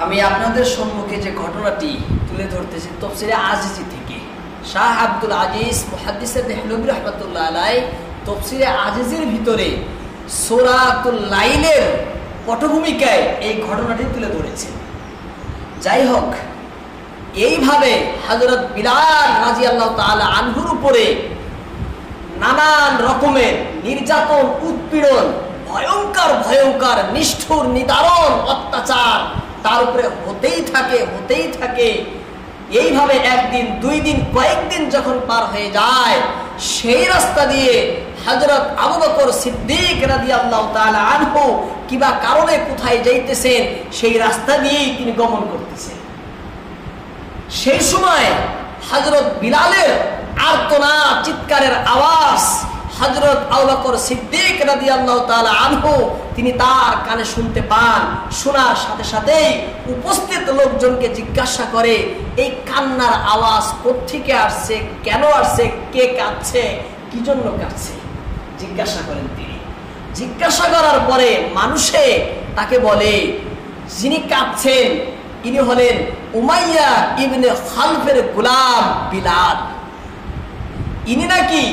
আমি আপনাদের সম্মুখে যে ঘটনাটি তুলে ধরতেছি তাফসীরে আজিজি থেকে। শাহ আব্দুল আজিজ মুহাদ্দিসে দেহলভী রাহমাতুল্লাহ আলাইহি তাফসীরে আজিজির ভিতরে সূরাতুল লাইলের পটভূমিকায় এই ঘটনাটি তুলে ধরেছেন। যাই হোক, এইভাবে হযরত বিলাল রাদিয়াল্লাহু তাআলা আনহুর উপরে নানান রকমের নির্যাতন, উৎপীড়ন, ভয়ঙ্কর ভয়ঙ্কর নিষ্ঠুর নিদারুণ অত্যাচার তার উপরে হতেই থাকে। এইভাবে একদিন, দুই দিন, কয়েকদিন যখন পার হয়ে যায়, সেই রাস্তা দিয়ে হযরত আবু বকর সিদ্দিক রাদিয়াল্লাহু তাআলা আনহু কিবা কারণে কোথায় যাইতেছেন, সেই রাস্তা দিয়েই তিনি গমন করতেছেন। সেই সময় হযরত বিলালের আর্তনাদ, চিৎকারের আওয়াজ হযরত আবু বকর সিদ্দিক রাদিয়াল্লাহু তাআলা আনহু তিনি তার কানে শুনতে পান। শোনার সাথে সাথেই উপস্থিত লোকজনকে জিজ্ঞাসা করে, এই কান্নার আওয়াজ কোত্থেকে আসছে, কেন আসছে, কে কাঁদছে, কি জন্য কাঁদছে, জিজ্ঞাসা করেন তিনি। জিজ্ঞাসা করার পরে মানুষে তাকে বলে, যিনি কাঁদছেন ইনি হলেন উমাইয়া ইবনে খালফের গোলাম বিলাল। ইনি নাকি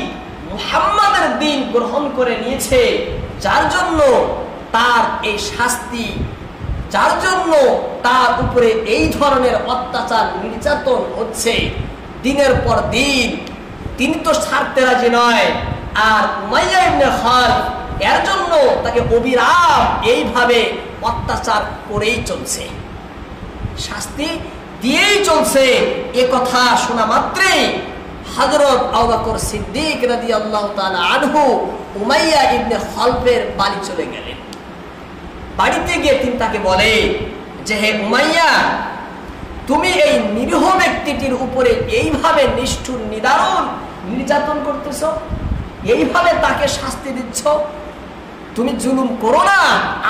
মুহাম্মাদের দিন গ্রহণ করে নিয়েছে, যার জন্য তার এই শাস্তি, যার জন্য তার উপরে এই ধরনের অত্যাচার, নির্যাতন হচ্ছে দিনের পর দিন। তিনি তো ছাড়তে রাজি নয়, আর উমাইয়া ইবনে খালফ এর জন্য তাকে অবিরাম এইভাবে অত্যাচার করেই চলছে, শাস্তি দিয়েই চলছে। এ কথা শোনা মাত্রই হযরত আবু বকর সিদ্দিক রাদিয়াল্লাহু তাআলা আনহু উমাইয়া ইবনে খালফের বাড়ি চলে গেলেন। বাড়িতে গিয়ে তিনি তাকে বলে যে, হে উমাইয়া, তুমি এই নিরীহ ব্যক্তিটির উপরে এইভাবে নিষ্ঠুর নিদারুণ নির্যাতন করতেছ, এইভাবে তাকে শাস্তি দিচ্ছ, তুমি জুলুম করো না,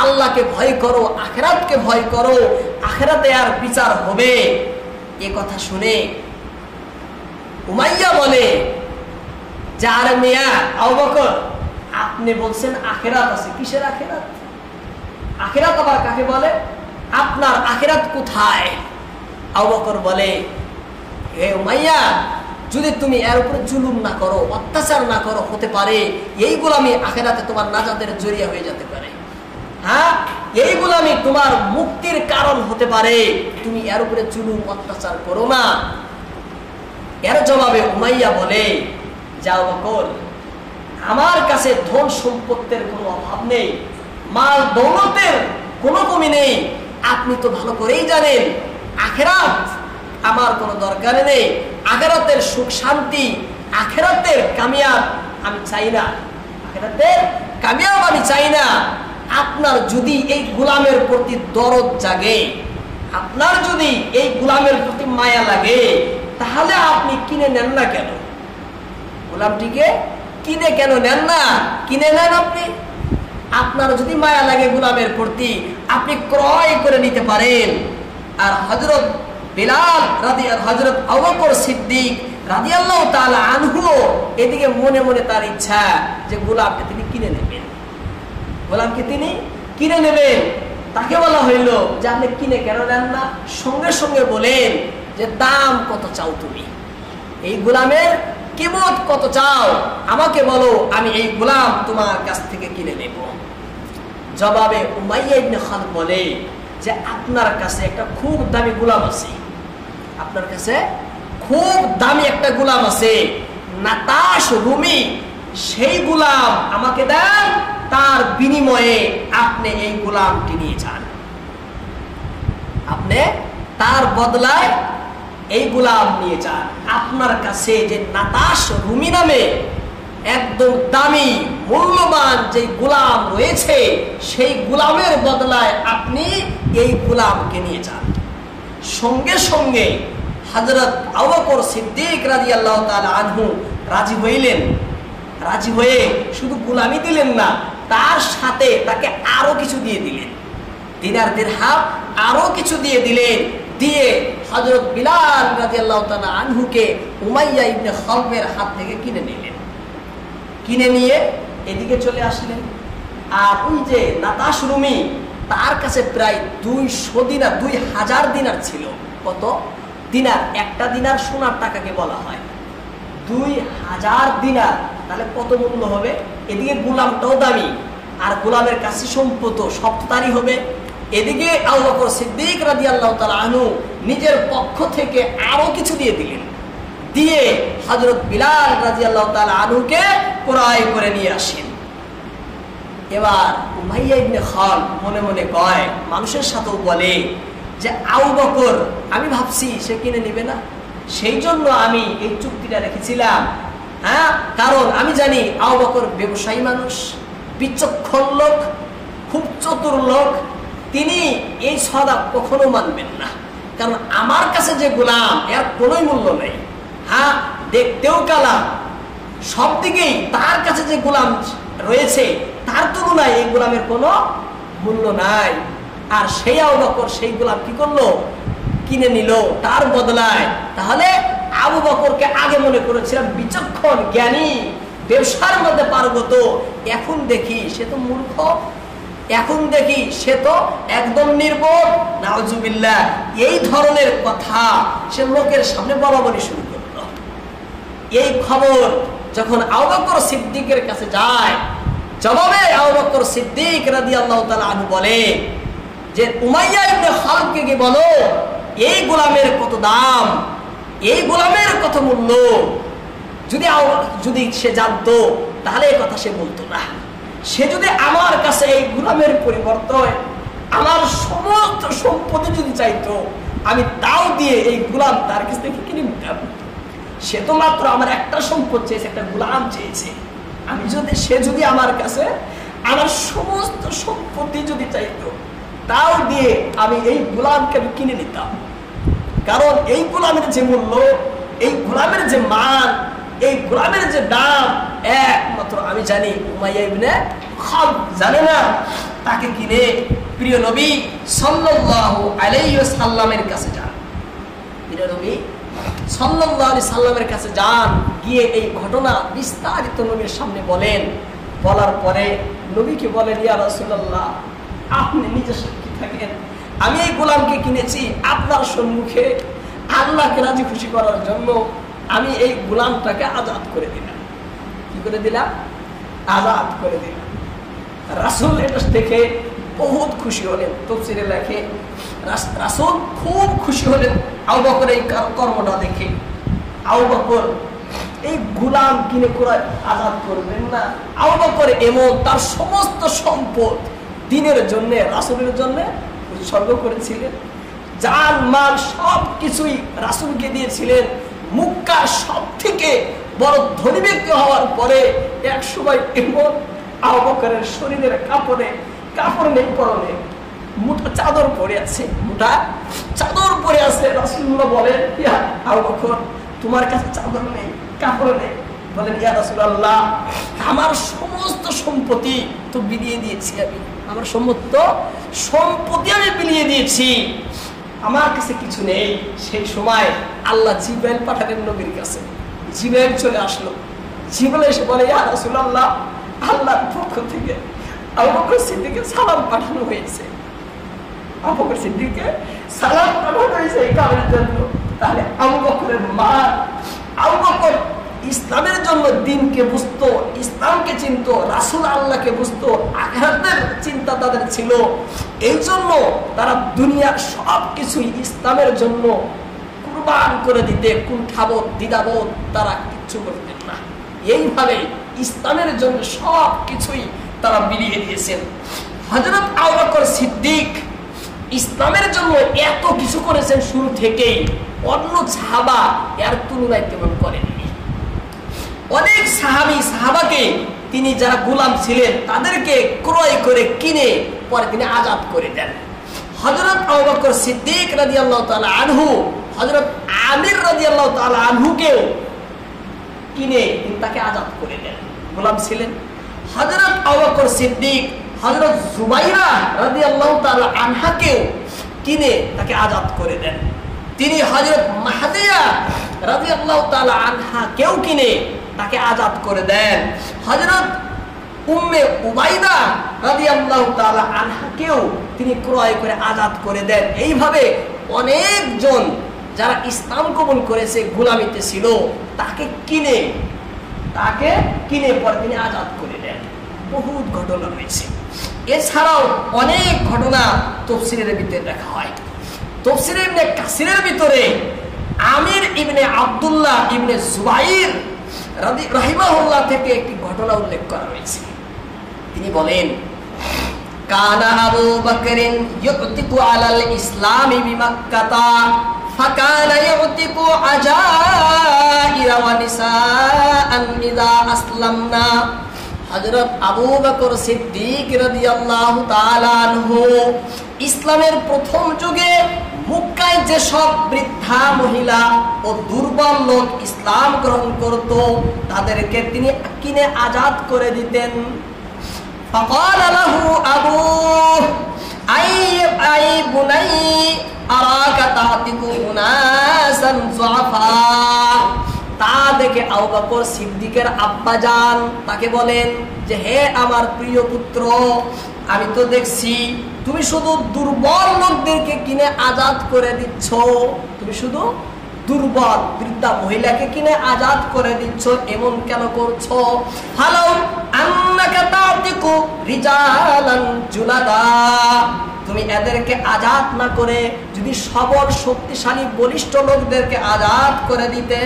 আল্লাহকে ভয় করো, আখিরাতকে ভয় করো, আখিরাতে আর বিচার হবে। এ কথা শুনে উমাইয়া বলে যে, আরে মিয়া আবু বকর, আপনি বলছেন আখিরাত আছে, কিসের আখিরাত? আখিরাত আবার কাকে বলে? আপনার আখিরাত কোথায়? আবু বকর বলে, হে উমাইয়া, যদি তুমি এর উপরে জুলুম না করো, অত্যাচার না করো, হতে পারে এই গোলামি আখিরাতে তোমার নাজাতের জরিয়া হয়ে যেতে পারে। হ্যাঁ, এই গোলামি তোমার মুক্তির কারণ হতে পারে, তুমি এর উপরে জুলুম অত্যাচার করো না। এর জবাবে উমাইয়া বলে, যাও বকর, আমার কাছে ধন সম্পত্তির কোনো অভাব নেই, মাল দৌলতের কোনো কমি নেই, আপনি তো ভালো করেই জানেন আখিরাত আমার কোনো দরকার নেই, আখিরাতের সুখ শান্তি, আখিরাতের কামিয়াব আমি চাই না, আখিরাতের কামিয়াব আমি চাই না। আপনার যদি এই গোলামের প্রতি দরদ জাগে, আপনার যদি এই গোলামের প্রতি মায়া লাগে, তাহলে আপনি কিনে নেন না কেন? গোলামটিকে কিনে কেন নেন না? কিনে নেন আপনি। আপনার যদি মায়া লাগে গোলামের প্রতি, আপনি ক্রয় করে নিতে পারেন। আর হযরত বিলাল হযরত আবু বকর সিদ্দিক রাদিয়াল্লাহু তাআলা আনহু এদিকে মনে মনে তার ইচ্ছা যে গোলামকে তিনি কিনে নেবেন, গোলামকে তিনি কিনে নেবেন। তাকে বলা হইল যে, আপনি কিনে কেন নেন না? সঙ্গে সঙ্গে বলেন যে, দাম কত চাও তুমি, এই গোলামের কিমত কত চাও, আমাকে বলো, আমি এই গোলাম তোমার কাছ থেকে কিনে নেব। জবাবে উমাইয়া ইবনে খালফ বলে যে, আপনার কাছে একটা খুব দামি গোলাম আছে, আপনার কাছে খুব দামি একটা গোলাম আছে, নাতাশ রুমি, সেই গোলাম আমাকে দেন, তার বিনিময়ে আপনি এই গোলামটি নিয়ে যান, আপনি তার বদলায় এই গোলাম নিয়ে যান। আপনার কাছে যে নাতাশ রুমি নামে একদম দামি মূল্যবান যে গোলাম রয়েছে, সেই গোলামের বদলায় আপনি এই গোলামকে নিয়ে যান। সঙ্গে সঙ্গে হযরত আবু বকর সিদ্দিক রাদিয়াল্লাহু তাআলা আনহু রাজি হইলেন। রাজি হয়ে শুধু গোলামি দিলেন না, তার সাথে তাকে আরো কিছু দিয়ে দিলেন, দিনার দিরহাম আরো কিছু দিয়ে দিলেন। দিয়ে হযরত বিলাল রাদিয়াল্লাহু তাআলা আনহুকে উমাইয়া ইবনে খালফের হাত থেকে কিনে নিলেন। কিনে নিয়ে এদিকে চলে আসলেন। আর ওই যে নাতাশ রুমি তার কাছে প্রায় 200 দিনার, 2000 দিনার ছিল। কত দিনার? একটা দিনার সোনার টাকাকে বলা হয় 2000 দিনার। তাহলে কত মূল্য হবে? এদিকে গোলামটাও দামি, আর গোলামের কাছে সম্পদ সব তারই হবে। এদিকে আবু বকর সিদ্দিক রাদিয়াল্লাহু তাআলা আনহু নিজের পক্ষ থেকে আরো কিছু দিয়ে দিলেন, দিয়ে হযরত বিলাল রাদিয়াল্লাহু তাআলা আনহুকে ক্রয় করে নিয়ে আসেন। এবার উমাইয়া ইবনে খালদ মনে মনে কয়, মানুষের সাথেও বলে যে আবু বকর, আমি ভাবছি সে কিনে নেবে না, সেই জন্য আমি এই চুক্তিটা রেখেছিলাম। হ্যাঁ, কারণ আমি জানি আবু বকর ব্যবসায়ী মানুষ, বিচক্ষণ লোক, খুব চতুর লোক, তিনি এই সদা কখনো মানবেন না। কারণ আমার কাছে যে গোলাম, এর কোনোই মূল্য নেই। হ্যাঁ, দেখতেও কালা, সব দিকেই তার কাছে যে গোলাম রয়েছে তার তুলনায় এই গোলামের কোনো মূল্য নাই। আর সেই আবু বকর সেই গোলাম কি করলো? কিনে নিল তার বদলায়। তাহলে আবু বকরকে আগে মনে করেছিলাম বিচক্ষণ, জ্ঞানী, ব্যবসার মধ্যে পারগত, এখন দেখি সে তো মূর্খ, এখন দেখি সে তো একদম নির্বোধ। নাউজুবিল্লাহ, এই ধরনের কথা সে লোকের সামনে বলাবলি শুরু করলো। এই খবর যখন আবু বকর সিদ্দিকের কাছে যায়, জবাবে আবু বকর সিদ্দিক রাদিয়াল্লাহু তাআলা আনহু বলে যে উমাইয়া ইবনে খালদকে গিয়ে বলো এই গোলামের কত দাম, এই গোলামের কত মূল্য। যদি সে জানতো তাহলে এই কথা সে বলতো না। সে যদি আমার কাছে এই গোলামের পরিবর্তন আমার সমস্ত সম্পত্তি যদি চাইতো, আমি তাও দিয়ে এই গোলাম তার কাছ থেকে কিনে নিতাম। সে তো মাত্র আমার একটা সম্পদ চেয়েছে, একটা গোলাম চেয়েছে। সে যদি আমার কাছে আমার সমস্ত সম্পত্তি যদি চাইতো, তাও দিয়ে আমি এই গোলামকে আমি কিনে নিতাম। কারণ এই গোলামের যে মূল্য, এই গোলামের যে মান, এই গোলামের যে দাম, একমাত্র আমি জানি, উমাইয়া ইবনে খালদ জানে না। তাকে কিনে প্রিয় নবী সাল্লাল্লাহু আলাইহি ওয়াসাল্লামের কাছে যান। প্রিয় নবী সাল্লাল্লাহু আলাইহি সাল্লামের কাছে যান, গিয়ে এই ঘটনা বিস্তারিত নবীর সামনে বলেন। বলার পরে নবীকে বলেন, ইয়া রাসূলুল্লাহ, আপনি নিজে সাক্ষী থাকেন, আমি এই গোলামকে কিনেছি আপনার সম্মুখে আল্লাহকে রাজি খুশি করার জন্য। আমি এই গোলামটাকে আজাদ করে দিলাম। কি করে দিলাম? আজাদ করে দিলাম। রাসূল এটা দেখে বহুত খুশি হলেন। তাফসীরে লেখে রাসূল খুব খুশি হলেন আবু বকর এই কর্মটা দেখে। আবু বকর এই গোলাম কিনে কোরআন আজাদ করবেন না। আবু বকর এমন তার সমস্ত সম্পদ দ্বীনের জন্য, রাসূলের জন্য উৎসর্গ করেছিলেন। জান মাল সব কিছুই রাসূলকে দিয়েছিলেন। মক্কার সব থেকে বড় ধনী ব্যক্তি হওয়ার পরে এক সময় এমন আবু বকরের শরীরের কাপড় নেই, পরনে মোটা চাদর পরে আছে, মোটা চাদর পরে আছে। রাসূলুল্লাহ বলেন, ইয়া আবু বকর, তোমার কাছে চাদর নেই, কাপড় নেই। বলেন, ইয়া রাসূলুল্লাহ, আমার সমস্ত সম্পত্তি তো বিলিয়ে দিয়েছি, আমি আমার সমস্ত সম্পত্তি আমি বিলিয়ে দিয়েছি, আমার কাছে কিছু নেই। সেই সময় আল্লাহ জিবরাইল পাঠালেন নবীর কাছে। জিবরাইল চলে আসলো। জিবরাইল এসে বলে, ইয়া রাসূলুল্লাহ, আল্লাহর পক্ষ থেকে আবু বকর সিদ্দিককে সালাম পাঠানো হয়েছে। আবু বকর সিদ্দিককে সালাম পাঠানো হয়েছে এই কারণের জন্য। তাহলে আবু বকরের মা, আবু বকর ইসলামের জন্য দ্বীনকে বুঝতো, ইসলামকে চিনতো, রাসূল আল্লাহকে বুঝতো, আখিরাতের চিন্তা তাদের ছিল। এই জন্য তারা দুনিয়ার সব কিছুই ইসলামের জন্য কুরবান করে দিতে কুণ্ঠাবোধ, দ্বিধাবোধ তারা কিচ্ছু করতেন না। এইভাবে ইসলামের জন্য সব কিছুই তারা বিলিয়ে দিয়েছেন। হযরত আবু বকর সিদ্দিক ইসলামের জন্য এত কিছু করেছেন শুরু থেকেই, অন্য সাহাবা এর তুলনায় তেমন করেননি। অনেক সাহাবাকে তিনি যারা গোলাম ছিলেন তাদেরকে ক্রয় করে কিনে পরে তিনি আজাদ করে দেন। হযরত আবু বকর সিদ্দিক রাদিয়াল্লাহু তাআলা আনহু হযরত আমির রাদিয়াল্লাহু তাআলা আনহুকেও কিনে তিনি তাকে আজাদ করে দেন, গোলাম ছিলেন। হযরত আবু বকর সিদ্দিক হযরত জুবাইরা রাদিয়াল্লাহু তাআলা আনহাকেও কিনে তাকে আজাদ করে দেন। তিনি হযরত মাহদিয়া রাদিয়াল্লাহু তাআলা আনহাকেও কিনে তাকে আজাদ করে দেন। হযরত উম্মে উবাইদা রাদিয়াল্লাহু তাআলা আনহাকেও তিনি ক্রয় করে আজাদ করে দেন। এইভাবে অনেকজন যারা ইসলাম কবুল করেছে, গোলামিতে ছিল, তাকে কিনে পরে তিনি আজাদ করে দেন। বহুত ঘটনা রয়েছে। এছাড়াও অনেক ঘটনা তাফসীরের ভিতরে লেখা হয়। তাফসীর ইবনে কাসিরের ভিতরে আমির ইবনে আব্দুল্লাহ ইবনে জুবাইর রাহিমাহুল্লাহ থেকে একটি ঘটনা উল্লেখ করা হয়েছে। তিনি বলেন, কানা আবু বকরিন ইউতিকু আলাল ইসলামি বিমাক্কাতা ফাকানা ইউতিকু আজাইরা ওয়া নিসাআন ইযা আসলামনা। হযরত আবু বকর সিদ্দিক রাদিয়াল্লাহু তাআলা আনহু ইসলামের প্রথম যুগে মক্কায় যে সব বৃদ্ধা মহিলা ও দুর্বল লোক ইসলাম গ্রহণ করত, তাদেরকে তিনি কিনে আজাদ করে দিতেন। فقال له أبوه أي بني أراك تعتق أناسا ضعفاء। তা দেখে আবু বকর সিদ্দিকের আব্বাজান তাকে বলেন যে, হে আমার প্রিয় পুত্র, আমি তো দেখছি তুমি শুধু দুর্বল লোকদেরকে কিনে আজাদ করে দিচ্ছ। তুমি শুধু দুর্বল বৃদ্ধা মহিলাকে কিনে আজাদ করে দিচ্ছ, এমন কেন করছো? হালাউ আন্নাকা তাতিকু রিজালান জুলাদা। তুমি এদেরকে আজাদ না করে যদি সবল শক্তিশালী বলিষ্ঠ লোকদেরকে আজাদ করে দিতে,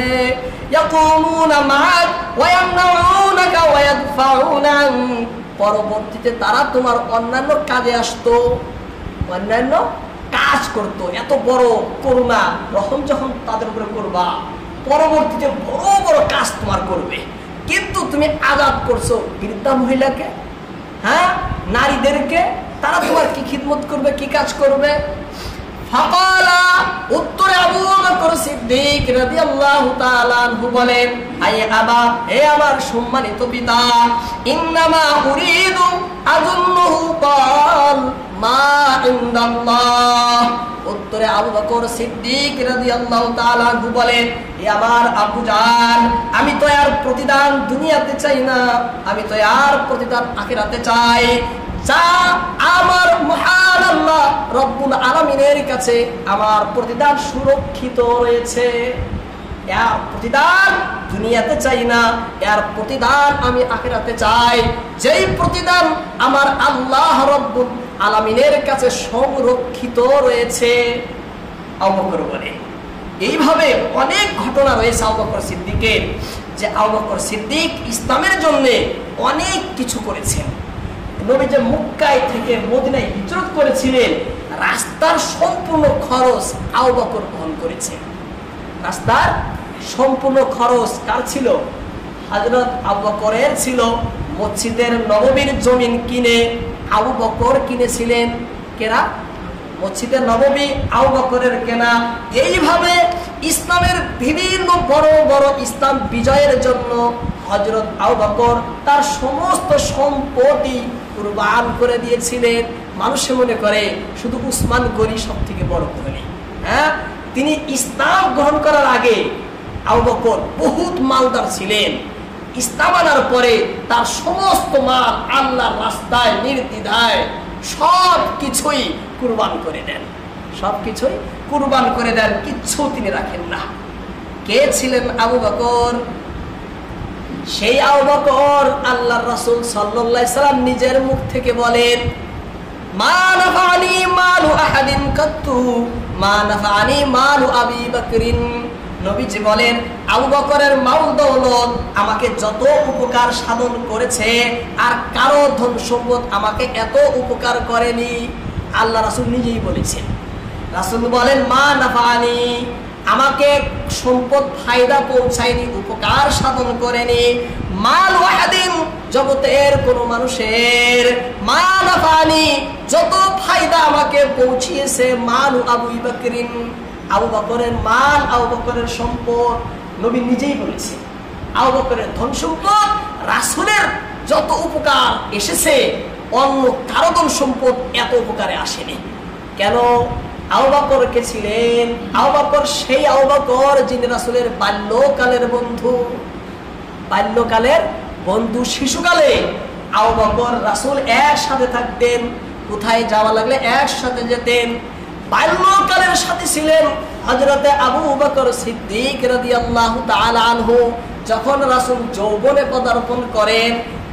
ইয়াকুমুনা মা'আক ওয়া ইয়ামনাউনাকা ওয়া ইয়াদফাউনা, পরবর্তীতে তারা তোমার অন্যান্য কাজে আসতো, অন্যান্য কাজ করতো। এত বড় করুণা রহম যখন তাদের উপরে করবা, পরবর্তীতে বড় বড় কাজ তোমার করবে। কিন্তু তুমি আজাদ করছো বৃদ্ধা মহিলাকে, হ্যাঁ, নারীদেরকে, তারা তোমার কি খিদমত করবে, কি কাজ করবে? ফাকালা, উত্তরে আবু বকর সিদ্দিক রাদিয়াল্লাহু তাআলা আনহু বলেন, আয় আবা, হে আমার সম্মানিত পিতা, ইন্নামা উরিদু আযুন্নুহু ক্বাল মা ইনদাল্লাহ। উত্তরে আবু বকর সিদ্দিক রাদিয়াল্লাহু তাআলা আনহু বলেন, হে আমার আব্বুজান, আমি তো আর প্রতিদান দুনিয়াতে চাই না, আমি তো আর প্রতিদান আখিরাতে চাই। যা আমার মহান আল্লাহ রব্বুল আলামিনের কাছে আমার প্রতিদান সুরক্ষিত রয়েছে। এর প্রতিদান দুনিয়াতে চাই না, এর প্রতিদান আমি আখিরাতে চাই। যেই প্রতিদান আমার আল্লাহ রব্বুল আলামিনের কাছে সংরক্ষিত রয়েছে। আবু বকর বলে, এইভাবে অনেক ঘটনা রয়েছে আবু বকর সিদ্দিকের, যে আবু বকর সিদ্দিক ইসলামের জন্য অনেক কিছু করেছেন। নবী যে মক্কায় থেকে মদিনায় হিজরত করেছিলেন, রাস্তার সম্পূর্ণ খরচ আবু বকর বহন করেছেন। রাস্তার সম্পূর্ণ খরচ কার ছিল? হযরত আবু বকরের ছিল। মসজিদের নববীর জমিন কিনে আবু বকর কিনেছিলেন। কেনা? মসজিদের নববী আবু বকরের কেনা। এইভাবে ইসলামের বিভিন্ন বড় বড় ইসলাম বিজয়ের জন্য হযরত আবু বকর তার সমস্ত সম্পত্তি কুরবান করে দিয়েছিলেন। মানুষে মনে করে শুধু উসমান গনি সব থেকে বড় ধনী। হ্যাঁ, তিনি ইসলাম গ্রহণ করার আগে আবু বকর বহুত মালদার ছিলেন। ইসলাম আনার পরে তার সমস্ত মাল আল্লাহর রাস্তায় নির্দ্বিধায় সব কিছুই কুরবান করে দেন, সব কিছুই কুরবান করে দেন, কিচ্ছু তিনি রাখেন না। কে ছিলেন আবু বকর? সেই আবু বকর আল্লাহর রাসূল সাল্লাল্লাহু আলাইহি সাল্লাম নিজের মুখ থেকে বলেন, মা নাফানি মালু আহাদিন কাত্তু মা নাফানি মালু আবি বকরিন। নবীজি বলেন, আবু বকরের মাল দৌলত আমাকে যত উপকার সাধন করেছে, আর কারো ধন সম্পদ আমাকে এত উপকার করেনি। আল্লাহ রাসূল নিজেই বলেছেন। রাসূল বলেন, মা নাফানি, আমাকে সম্পদ ফায়দা পৌঁছায়নি, উপকার সাধন করেনি। মাল ওয়াহিদিন, জগতের কোন মানুষের। মা নাফানি, যত ফায়দা আমাকে পৌঁছিয়েছে মাল আবু বকরিন, আবু বকরের মাল, আবু বকরের সম্পদ। নবী নিজেই বলেছে, আবু বকরের ধন সম্পদ, রাসূলের যত উপকার এসেছে অন্য কারো ধন সম্পদ এত উপকারে আসেনি। কেন? আবু বকর কে ছিলেন? আবু বকর সেই আবু বকর যিনি রাসূলের বাল্যকালের বন্ধু। বাল্যকালের বন্ধু, শিশুকালে আবু বকর রাসূল একসাথে থাকতেন, কোথায় যাওয়া লাগলে একসাথে যেতেন। বাল্যকালের সাথে ছিলেন হযরতে আবু বকর সিদ্দিক রাদিয়াল্লাহু তাআলা আনহু। যখন রাসূল যৌবনে পদার্পণ করেন,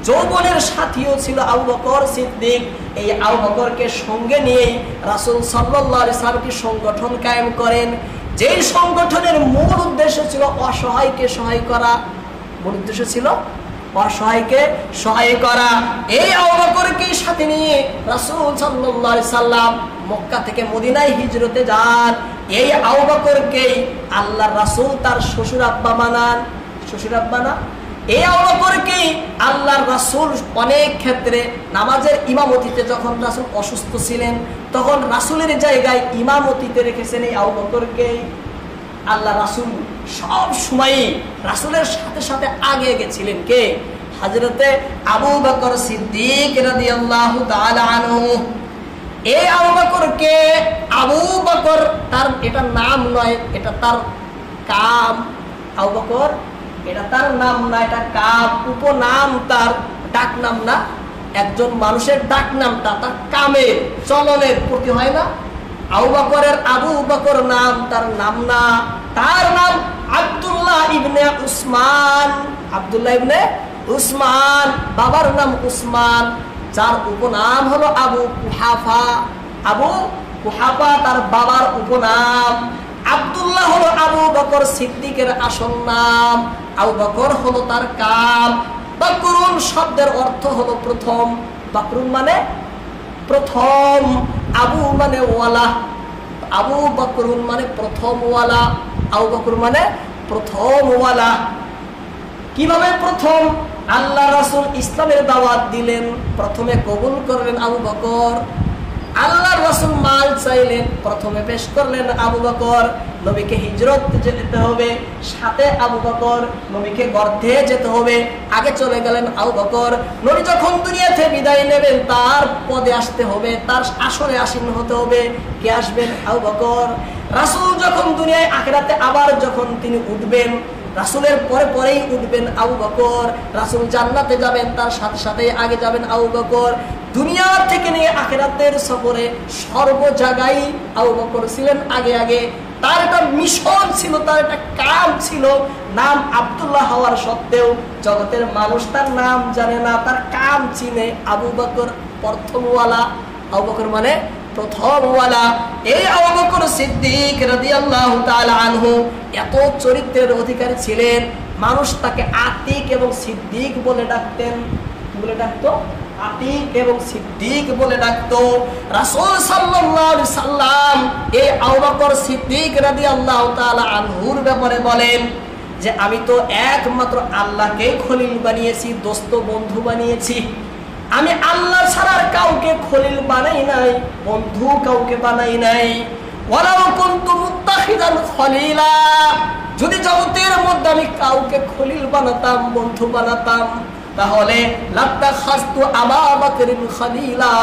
যৌবনের সাথীও ছিল আবু বকর সিদ্দিক। এই আবু বকরকে সঙ্গে নিয়েই রাসূল সাল্লাল্লাহু আলাইহি ওয়াসাল্লাম কি সংগঠন কায়েম করেন, যেই সংগঠনের মূল উদ্দেশ্য ছিল অসহায়কে সহায় করা। মূল উদ্দেশ্য ছিল অসহায়কে সহায় করা। এই আবু বকরকে সাথে নিয়ে রাসূল সাল্লাল্লাহু আলাইহি ওয়াসাল্লাম মক্কা থেকে মদিনায় হিজরতে যান। এই আবু বকরকেই আল্লাহর রাসূল তার শ্বশুর আব্বা মানান। শ্বশুর আব্বা না, এই আবু বকরকেই আল্লাহর রাসূল অনেক ক্ষেত্রে নামাজের ইমামতিতে, যখন রাসূল অসুস্থ ছিলেন তখন রাসূলের জায়গায় ইমামতিতে রেখেছেন এই আবু বকরকেই। আল্লাহ রাসূল সব সময় রাসূলের সাথে সাথে আগে গেছিলেন কে? হযরতে আবু বকর সিদ্দিক রাদিয়াল্লাহু তাআলা আনহু। এই আবু বকরকে আবু বকর তার এটা নাম নয়, এটা তার কাম। আবু বকর এটা তার নাম না, এটা কাম, উপনাম, তার ডাক নাম না। একজন মানুষের ডাক নামটা তার কামের চলনের প্রতি হয় না। আবু বকরের আবু বকর নাম তার নাম না, তার নাম আব্দুল্লাহ ইবনে উসমান। আব্দুল্লাহ ইবনে উসমান, বাবার নাম উসমান, যার উপনাম হলো আবু কুহাফা। আবু কুহাফা তার বাবার উপনাম। আব্দুল্লাহ হলো আবু বকর সিদ্দিকের আসল নাম, আবু বকর হলো তার কাম। বকরুন শব্দের অর্থ হলো প্রথম। বকরুন মানে প্রথম, আবু মানে ওয়ালা। আবু বকরুন মানে প্রথম ওয়ালা, আবু বকর মানে প্রথম ওয়ালা। কিভাবে প্রথম? আল্লাহ রাসূল ইসলামের দাওয়াত দিলেন, প্রথমে কবুল করলেন আবু বকর। আল্লাহ রাসূল মাল চাইলেন, প্রথমে পেশ করলেন আবু বকর। নবীকে হিজরত যেতে হবে, সাথে আবু বকর। নবীকে গর্তে যেতে হবে, আগে চলে গেলেন আবু বকর। নবী যখন দুনিয়া থেকে বিদায় নেবেন, তার পদে আসতে হবে, তার আসরে আসীন হতে হবে। কে আসবেন? আবু বকর। রাসূল যখন দুনিয়ায় আখিরাতে আবার যখন তিনি উঠবেন, রাসূলের পরে পরেই উঠবেন আবু বকর। রাসূল জান্নাতে যাবেন, তার সাথে সাথে আগে যাবেন আবু বকর। দুনিয়া থেকে নিয়ে আখিরাতের সফরে সর্ব জায়গায় আবু বকর ছিলেন আগে আগে। তার একটা মিশন ছিল, তার একটা কাম ছিল। নাম আব্দুল্লাহ হওয়ার সত্ত্বেও জগতের মানুষ তার নাম জানে না, তার কাম চিনে। আবু বকর প্রথমওয়ালা, আবু বকর মানে প্রথমওয়ালা। এই আবু বকর সিদ্দিক রাদিয়াল্লাহু তাআলা আনহু এত চরিত্রের অধিকারী ছিলেন, মানুষ তাকে আতিক এবং সিদ্দিক বলে ডাকতেন। বলে ডাকতো আতিক এবং সিদ্দিক বলে ডাকতো। রাসূল সাল্লাল্লাহু আলাইহি সাল্লাম এই আবু বকর সিদ্দিক রাদিয়াল্লাহু তাআলা আনহুর ব্যাপারে বলেন যে আমি তো একমাত্র আল্লাহকেই খলিল বানিয়েছি, দোস্ত বন্ধু বানিয়েছি। আমি আল্লাহ ছাড়া কাউকে খলিল বানাই নাই, বন্ধু কাউকে বানাই নাই। ওয়ালাউ কুনতু মুত্তাখিদান খলিলা, যদি জগতের মধ্যে আমি কাউকে খলিল বানাতাম, বন্ধু বানাতাম, তাহলে লাত্তাখাযতু আবু বকরিন খলিলা,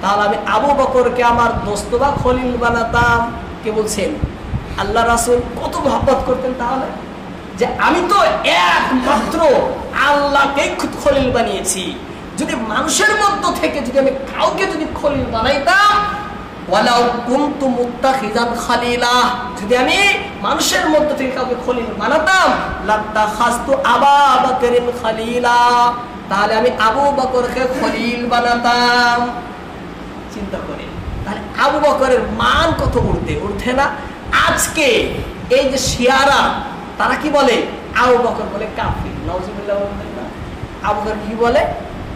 তাহলে আমি আবু বকরকে আমার দোস্ত বা খলিল বানাতাম। কে বলছেন? আল্লাহ রাসূল কত মহব্বত করতেন তাহলে, যে আমি তো একমাত্র আল্লাহকেই খলিল বানিয়েছি। যদি মানুষের মধ্য থেকে যদি আমি কাউকে যদি খলিল বানাইতাম, ওয়ালাউ কুনতু মুত্তাখিদান খলিলা, যদি আমি মানুষের মধ্য থেকে কাউকে খলিল বানাতাম, লাত্তাখাযতু আবু বকরিন খলিলা, তাহলে আমি আবু বকরকে খলিল বানাতাম। চিন্তা করেন তাহলে আবু বকরের মান কত উঠে না। আজকে এই যে শিয়ারা, তারা কি বলে? আবু বকর বলে কাফির। নাউজুবিল্লাহ। আবু বকর কি বলে?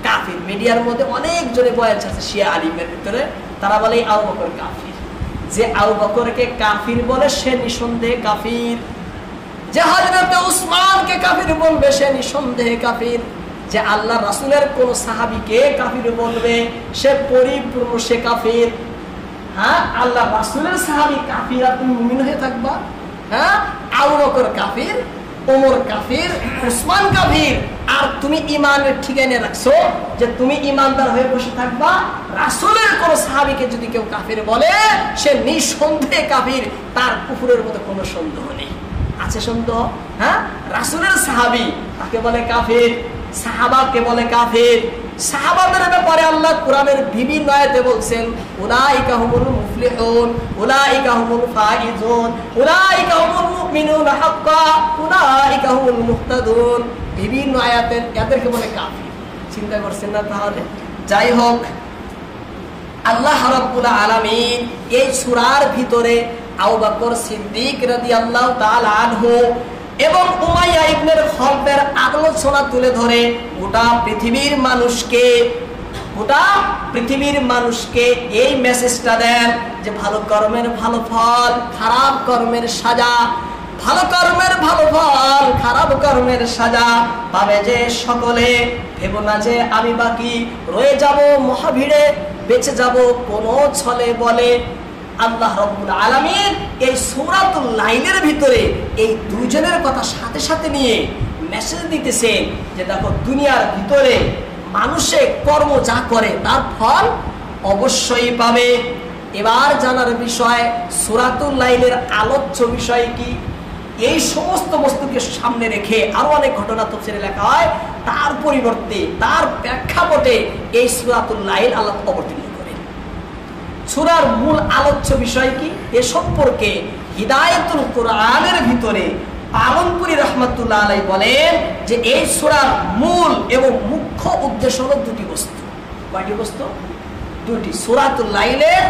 কাফির। মিডিয়ার মধ্যে অনেক জনে বয়ান আছে শিয়া আলিমের ভিতরে, তারা বলে আবু বকর কাফির। যে আবু বকরকে কাফির বলে সে নিঃসন্দেহে কাফির। যে হযরতে উসমানকে কাফির বলবে সে নিঃসন্দেহে কাফির। যে আল্লাহ রাসূলের কোন সাহাবীকে কাফির বলবে সে পরিপূর্ণ সে কাফির। হ্যাঁ, আল্লাহ রাসূলের সাহাবী কাফির আর তুমি মুমিন হয়ে থাকবা? হ্যাঁ, আবু বকর কাফির, ওমর কাফির, উসমান কাফির, আর তুমি ঈমানের ঠিকানা রাখছো যে তুমি ঈমানদার হয়ে বসে থাকবা। রাসূলের কোন সাহাবীকে যদি কেউ কাফির বলে সে নিঃসন্দেহে কাফির, তার কুফরের মধ্যে কোনো সন্দেহ নেই। আছে সন্দেহ? হ্যাঁ, রাসূলের সাহাবী তাকে বলে কাফির, সাহাবাকে বলে কাফির। সাহাবাদের ব্যাপারে আল্লাহ কোরআনের বিভিন্ন আয়াতে বলছেন উলাইকা হুমুল মুফলিহুন, উলাইকা হুমুল ফাইজুন, উলাইকা হুমুল মুমিনুনা হাক্কা, উলাইকা হুমুল মুহতাদুন। বিভিন্ন আয়াতে এদেরকে বলে কাফির। চিন্তা করছেন না? তাহলে যাই হোক, আল্লাহ রাব্বুল আলামিন এই সূরার ভিতরে আবু বকর সিদ্দিক রাদিয়াল্লাহু তাআলা আনহু এবং উমাইয়া ইবনে খালদের আলোচনা তুলে ধরে গোটা পৃথিবীর মানুষকে এই মেসেজটা দেন যে ভালো কর্মের ভালো ফল, খারাপ কর্মের সাজা। ভালো কর্মের ভালো ফল, খারাপ কর্মের সাজা পাবে যে সকলে। ভেবো না যে আমি বাকি রয়ে যাব মহাভিড়ে, বেঁচে যাব কোন ছলে বলে। আল্লাহ রাব্বুল আলামিন এই সূরাতুল লাইলের ভিতরে এই দুইজনের কথা সাথে সাথে নিয়ে মেসেজ দিতেছে যে দেখো, দুনিয়ার ভিতরে মানুষে কর্ম যা করে তার ফল অবশ্যই পাবে। এবার জানার বিষয়, সূরাতুল লাইলের আলোচ্য বিষয় কি? এই সমস্ত বস্তুকে সামনে রেখে আরো অনেক ঘটনা তাফসীরে লেখা হয়, তার পরিবর্তে তার প্রেক্ষাপটে এই সূরাতুল লাইল আল্লাহ অবতীর্ণ করেন। সূরার মূল আলোচ্য বিষয় কি এ সম্পর্কে হিদায়াতুল কোরআনের ভিতরে পালনপুরী রাহমাতুল্লাহ আলাইহি বলেন যে এই সূরার মূল এবং মুখ্য উদ্দেশ্য হলো দুটি বস্তু। কয়টি বস্তু? দুটি। সূরাতুল লাইলের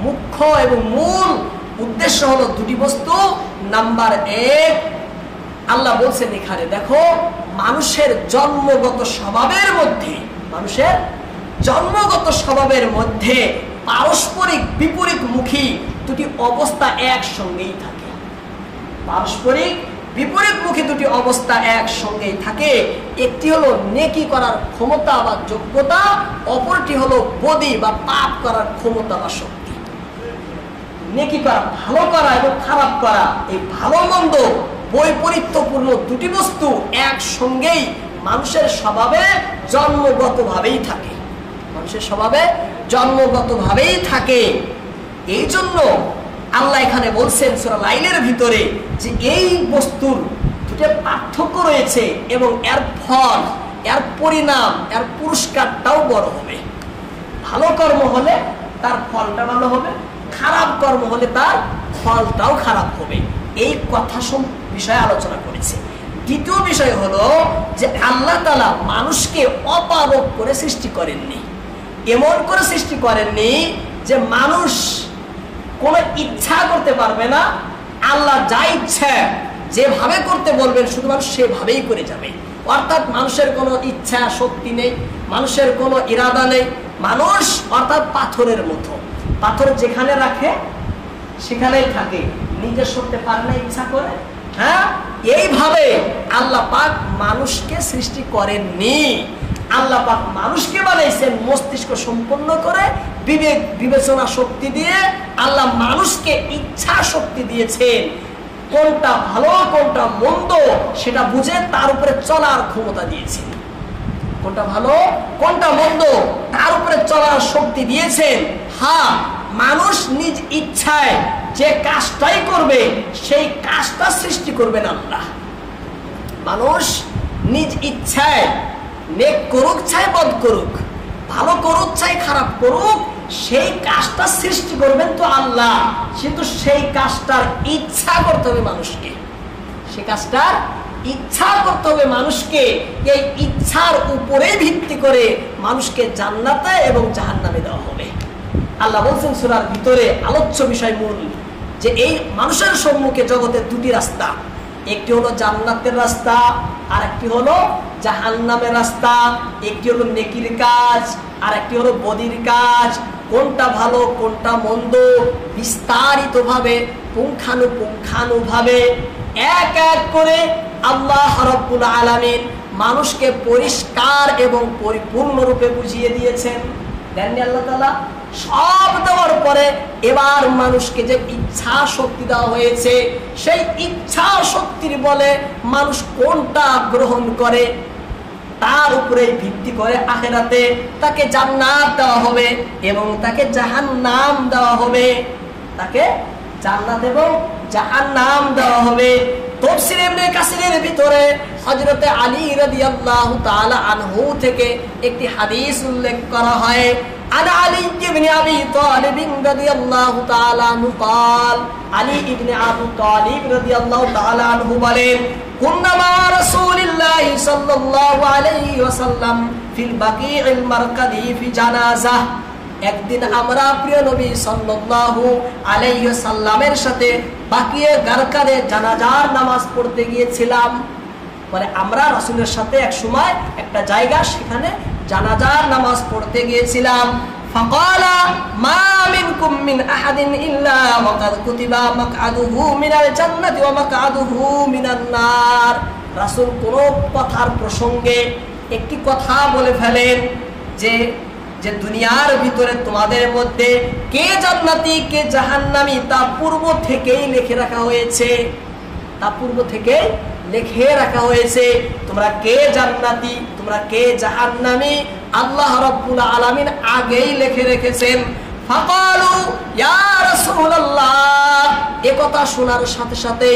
মুখ্য এবং মূল উদ্দেশ্য হলো দুটি বস্তু। নাম্বার 1, আল্লাহ বলছেন এখানে দেখো, মানুষের জন্মগত স্বভাবের মধ্যে পারস্পরিক বিপরীতমুখী দুটি অবস্থা একসঙ্গেই থাকে। পারস্পরিক বিপরীতমুখী দুটি অবস্থা একসঙ্গেই থাকে। একটি হলো নেকি করার ক্ষমতা বা যোগ্যতা, অপরটি হলো বদি বা পাপ করার ক্ষমতা বা শক্তি। নেকি করা, ভালো করা এবং খারাপ করা, এই ভালো মন্দ বৈপরীত্যপূর্ণ দুটি বস্তু একসঙ্গেই মানুষের স্বভাবে জন্মগতভাবেই থাকে। এই জন্য আল্লাহ এখানে বলছেন সূরা লাইলের ভিতরে যে এই বস্তুর দুটো পার্থক্য রয়েছে এবং এর ফল, এর পরিণাম, এর পুরস্কারটাও বড় হবে। ভালো কর্ম হলে তার ফলটা ভালো হবে, খারাপ কর্ম হলে তার ফলটাও খারাপ হবে। এই কথা বিষয়ে আলোচনা করেছে। দ্বিতীয় বিষয় হলো যে আল্লাহ তাআলা মানুষকে অপারগ করে সৃষ্টি করেননি। এমন করে সৃষ্টি করেননি যে মানুষ কোনো ইচ্ছা করতে পারবে না। আল্লাহ যা ইচ্ছা যেভাবে করতে বলবেন শুধু মানুষ সেভাবেই করে যাবে। অর্থাৎ মানুষের কোনো ইচ্ছা শক্তি নেই, মানুষের কোনো ইরাদা নেই। মানুষ অর্থাৎ পাথরের মতো, পাথর যেখানে রাখে সেখানেই থাকে, নিজের সরতে পারে না ইচ্ছা করে। হ্যাঁ, এইভাবে আল্লাহ পাক মানুষকে সৃষ্টি করেননি। আল্লাহ পাক মানুষকে বানাইছেন মস্তিষ্ক সম্পন্ন করে, বিবেক বিবেচনা শক্তি দিয়ে। আল্লাহ মানুষকে ইচ্ছা শক্তি দিয়েছেন, কোনটা ভালো কোনটা মন্দ সেটা বুঝে তার উপরে চলার ক্ষমতা দিয়েছেন। কোনটা ভালো কোনটা মন্দ তার উপরে চলার শক্তি দিয়েছেন। হ্যাঁ, মানুষ নিজ ইচ্ছায় যে কাজটাই করবে সেই কাজটা সৃষ্টি করবেন আল্লাহ। মানুষ নিজ ইচ্ছায় নেক করুক চাই বদ করুক, ভালো করুক চাই খারাপ করুক, সেই কাজটা সৃষ্টি করবেন তো আল্লাহ। কিন্তু সেই কাজটার ইচ্ছা করতে হবে মানুষকে, সেই কাজটার ইচ্ছা করতে হবে মানুষকে। এই ইচ্ছার উপরে ভিত্তি করে মানুষকে জান্নাতে এবং জাহান্নামে দেওয়া হবে। আল্লাহ বলছেন সূরার ভিতরে আলোচ্য বিষয় মূল যে এই মানুষের সম্মুখে জগতের দুটি রাস্তা, একটি হলো জান্নাতের রাস্তা আর একটি হলো জাহান্নামের রাস্তা। একটি হলো নেকির কাজ আর একটি হলো বদির কাজ। কোনটা ভালো কোনটা মন্দ বিস্তারিতভাবে পুঙ্খানুপুঙ্খানুভাবে এক এক করে আল্লাহ রাব্বুল আলামিন মানুষকে পরিষ্কার এবং পরিপূর্ণরূপে বুঝিয়ে দিয়েছেন। দেননি আল্লাহ তাআলা? সব দেওয়ার পরে এবার মানুষকে যে ইচ্ছা শক্তি দেওয়া হয়েছে, সেই ইচ্ছা শক্তির বলে মানুষ কোনটা গ্রহণ করে তার উপরে ভিত্তি করে আখিরাতে তাকে জান্নাত দেওয়া হবে এবং তাকে জাহান্নাম দেওয়া হবে। তাকে জান্নাত এবং জাহান্নাম দেওয়া হবে। তাফসীর ইবনে কাসিরের ভিতরে হযরতে আলী রাদিয়াল্লাহু তাআলা আনহু থেকে একটি হাদিস উল্লেখ করা হয়। عن علي بن أبي طالب رضي الله تعالى عنه قال علي بن أبي طالب رضي الله تعالى عنه বলেন كنا مع رسول الله صلى الله عليه وسلم في البقيع المرقدي في جنازة একদিন আমরা প্রিয় নবী সাল্লাল্লাহু আলাইহি ওয়াসাল্লামের সাথে বাকিয়ে গারকারে জানাজার নামাজ পড়তে গিয়েছিলাম। মানে আমরা রাসূলের সাথে এক সময় একটা জায়গা সেখানে জানাজার নামাজ পড়তে গিয়েছিলাম। ফাকালা মা মিনকুম মিন আহাদিন ইল্লা ওয়াকাদ কুতিবা মাকআদুহু মিনাল জান্নাতি ওয়া মাকআদুহু মিনান নার। রাসূল কোন কথার প্রসঙ্গে একটি কথা বলে ফেলেন যে যে দুনিয়ার ভিতরে তোমাদের মধ্যে কে জান্নাতি কে জাহান্নামী তা পূর্ব থেকেই লিখে রাখা হয়েছে, তা পূর্ব থেকেই লিখে রাখা হয়েছে। তোমরা কে জান্নাতি তোমরা কে জাহান্নামী আল্লাহ রাব্বুল আলামিন আগেই লিখে রেখেছেন। ফাকালু ইয়া রাসূলুল্লাহ, এই কথা শোনার সাথে সাথে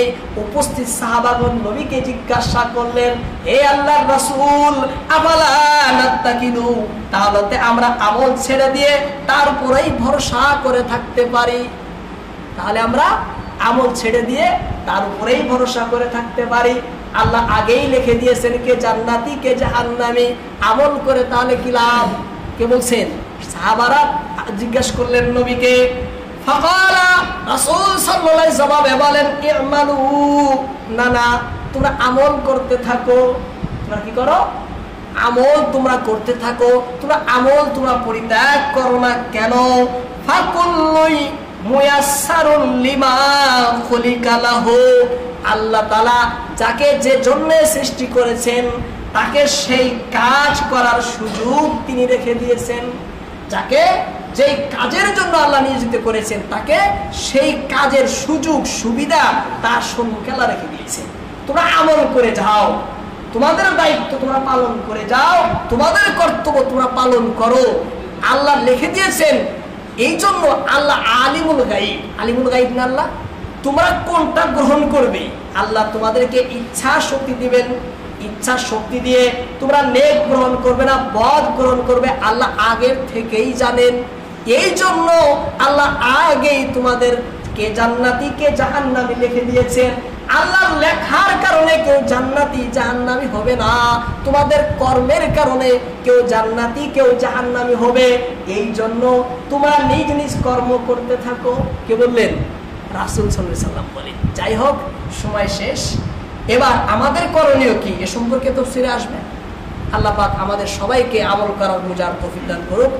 উপস্থিত সাহাবাগণ নবীকে জিজ্ঞাসা করলেন, হে আল্লাহর রাসূল আফালা নাত্তাকিলু, তাহলে আমরা আমল ছেড়ে দিয়ে তার উপরেই ভরসা করে থাকতে পারি? তাহলে আমরা আমল ছেড়ে দিয়ে তার উপরেই ভরসা করে থাকতে পারি? আল্লাহ আগেই লিখে দিয়েছেন কে জান্নাতি কে জাহান্নামী, আমল করে তাহলে কি লাভ? কে বলছেন? সাহাবারা জিজ্ঞাসা করলেন নবীকে। ফাকালা, রাসূল সাল্লাল্লাহু আলাইহি জবাবে বলেন, ইমালু, না না তোমরা আমল করতে থাকো। তোমরা কি করো? আমল তোমরা করতে থাকো। তোমরা আমল তোমরা পরিত্যাগ করো না কেন? ফাকুল্লুই মুয়াসসারুন লিমা খুলিকা লাহু, আল্লাহ তাআলা যাকে যে জন্য সৃষ্টি করেছেন তাকে সেই কাজ করার সুযোগ তিনি রেখে দিয়েছেন। যাকে যেই কাজের জন্য আল্লাহ নিয়োজিত করেছেন তাকে সেই কাজের সুযোগ সুবিধা তার সম্মুখে আল্লাহ রেখে দিয়েছেন। তোমরা আমল করে যাও, তোমাদের দায়িত্ব তোমরা পালন করে যাও, তোমাদের কর্তব্য তোমরা পালন করো। আল্লাহ লিখে দিয়েছেন। এই জন্য আল্লাহ আলিমুল গায়ব, আলিমুল গায়ব না আল্লাহ? তোমরা কোনটা গ্রহণ করবে? আল্লাহ তোমাদেরকে ইচ্ছা শক্তি দিবেন। ইচ্ছা শক্তি দিয়ে তোমরা নেক গ্রহণ করবে না বদ গ্রহণ করবে আল্লাহ আগের থেকেই জানেন। এই জন্য আল্লাহ আগেই তোমাদের কে জান্নাতি কে জাহান্নামী লিখে দিয়েছেন। আল্লাহর লেখার কারণে কেউ জান্নাতি জাহান্নামী হবে না, তোমাদের কর্মের কারণে কেউ জান্নাতি কেউ জাহান্নামী হবে। এই জন্য তোমরা নিজ নিজ কর্ম করতে থাকো। কে বললেন? রাসূল সাল্লাল্লাহু আলাইহি ওয়াসাল্লাম বলেন। যাই হোক, সময় শেষ। এবার আমাদের করণীয় কি এ সম্পর্কে তাফসীরে আসবে। আল্লাহ পাক আমাদের সবাইকে আমল করার বুঝার তৌফিক দান করুক।